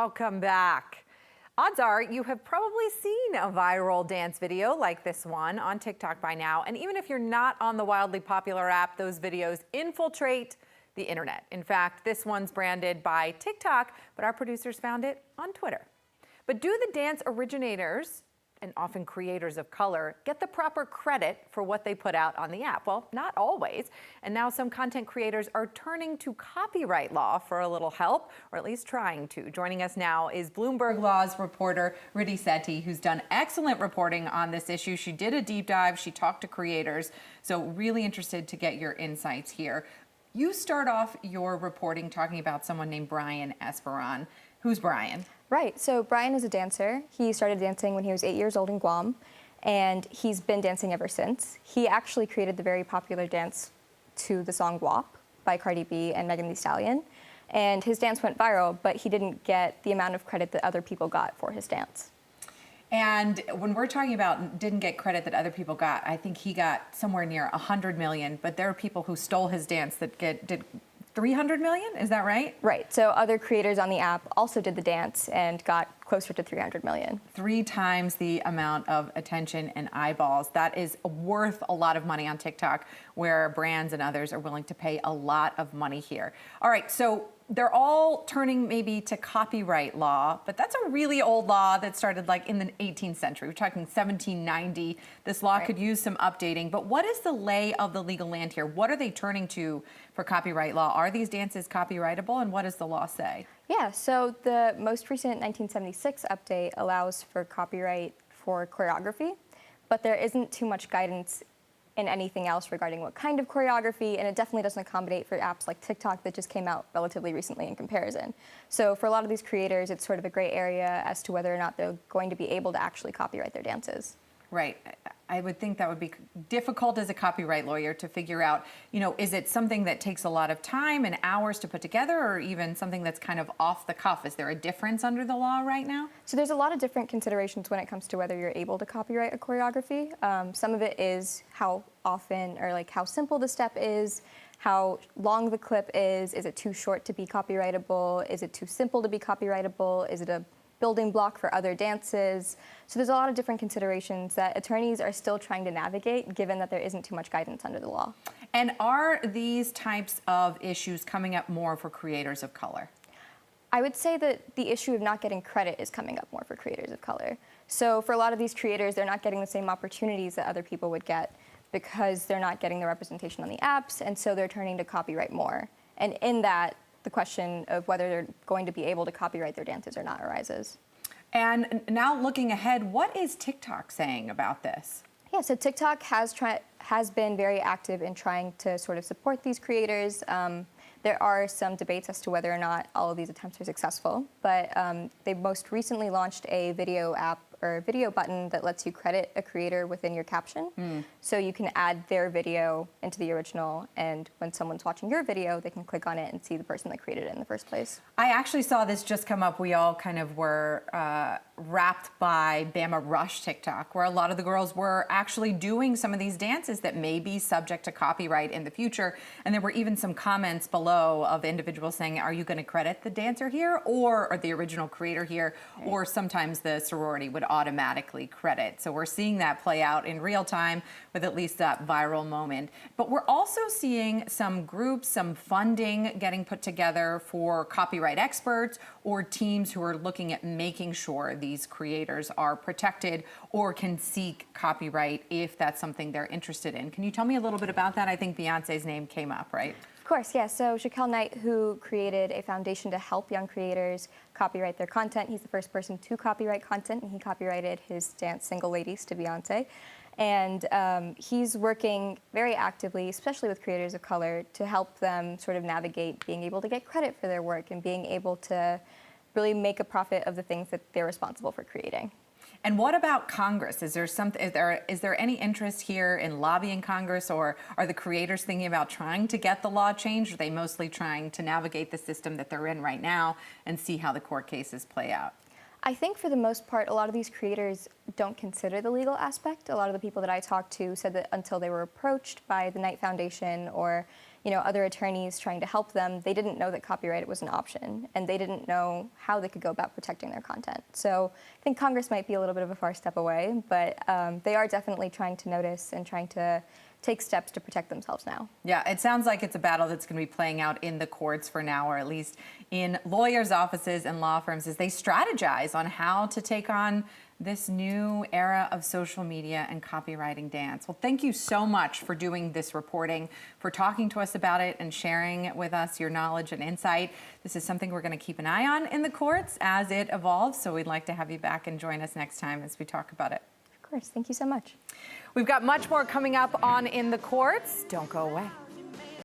Welcome back. Odds are you have probably seen a viral dance video like this one on TikTok by now. And even if you're not on the wildly popular app, those videos infiltrate the internet. In fact, this one's branded by TikTok, but our producers found it on Twitter. But do the dance originators, and often creators of color, get the proper credit for what they put out on the app? Well, not always. And now some content creators are turning to copyright law for a little help, or at least trying to. Joining us now is Bloomberg Law's reporter, Riddhi Sethi, who's done excellent reporting on this issue. She did a deep dive. She talked to creators. So really interested to get your insights here. You start off your reporting talking about someone named Brian Efron. Who's Brian? Right, so Brian is a dancer. He started dancing when he was 8 years old in Guam, and he's been dancing ever since. He actually created the very popular dance to the song WAP by Cardi B and Megan Thee Stallion. And his dance went viral, but he didn't get the amount of credit that other people got for his dance. And when we're talking about didn't get credit that other people got, I think he got somewhere near 100 million, but there are people who stole his dance that did 300 million, is that right? Right, so other creators on the app also did the dance and got closer to 300 million. 3 times the amount of attention and eyeballs. That is worth a lot of money on TikTok, where brands and others are willing to pay a lot of money here. All right, so they're all turning maybe to copyright law, but that's a really old law that started like in the 18th century. We're talking 1790. This law could use some updating, but what is the lay of the legal land here? What are they turning to for copyright law? Are these dances copyrightable, and what does the law say? Yeah, so the most recent 1976 update allows for copyright for choreography, but there isn't too much guidance in anything else regarding what kind of choreography, and it definitely doesn't accommodate for apps like TikTok that just came out relatively recently in comparison. So for a lot of these creators, it's sort of a gray area as to whether or not they're going to be able to actually copyright their dances. Right. I would think that would be difficult as a copyright lawyer to figure out, you know, is it something that takes a lot of time and hours to put together, or even something that's kind of off the cuff? Is there a difference under the law right now? So there's a lot of different considerations when it comes to whether you're able to copyright a choreography. Some of it is how often or like how simple the step is, how long the clip is it too short to be copyrightable, is it too simple to be copyrightable, is it a building block for other dances. So there's a lot of different considerations that attorneys are still trying to navigate, given that there isn't too much guidance under the law. And are these types of issues coming up more for creators of color? I would say that the issue of not getting credit is coming up more for creators of color. So for a lot of these creators, they're not getting the same opportunities that other people would get because they're not getting the representation on the apps, and so they're turning to copyright more. And in that, the question of whether they're going to be able to copyright their dances or not arises. And now looking ahead, what is TikTok saying about this? Yeah, so TikTok has been very active in trying to sort of support these creators. There are some debates as to whether or not all of these attempts are successful, but they most recently launched a video app or video button that lets you credit a creator within your caption. So you can add their video into the original, and when someone's watching your video, they can click on it and see the person that created it in the first place. I actually saw this just come up. We all kind of were wrapped by Bama Rush TikTok, where a lot of the girls were actually doing some of these dances that may be subject to copyright in the future. And there were even some comments below of individuals saying, are you going to credit the dancer here or the original creator here? Right. Or sometimes the sorority would automatically credit. So we're seeing that play out in real time with at least that viral moment. But we're also seeing some groups, some funding getting put together for copyright experts or teams who are looking at making sure these creators are protected or can seek copyright if that's something they're interested in. Can you tell me a little bit about that? I think Beyonce's name came up, right? Of course, yeah. So Shaquille Knight, who created a foundation to help young creators copyright their content, he's the first person to copyright content, and he copyrighted his dance Single Ladies to Beyonce. And he's working very actively, especially with creators of color, to help them sort of navigate being able to get credit for their work and being able to really make a profit of the things that they're responsible for creating. And what about Congress? Is there any interest here in lobbying Congress, or are the creators thinking about trying to get the law changed? Or are they mostly trying to navigate the system that they're in right now and see how the court cases play out? I think for the most part, a lot of these creators don't consider the legal aspect. A lot of the people that I talked to said that until they were approached by the Knight Foundation or other attorneys trying to help them, they didn't know that copyright was an option, and they didn't know how they could go about protecting their content. So I think Congress might be a little bit of a far step away, but they are definitely trying to notice and trying to take steps to protect themselves now. Yeah, it sounds like it's a battle that's going to be playing out in the courts for now, or at least in lawyers' offices and law firms as they strategize on how to take on this new era of social media and copywriting dance. Well, thank you so much for doing this reporting, for talking to us about it and sharing with us your knowledge and insight. This is something we're going to keep an eye on in the courts as it evolves, so we'd like to have you back and join us next time as we talk about it. Of course, thank you so much. We've got much more coming up on In the Courts. Don't go away.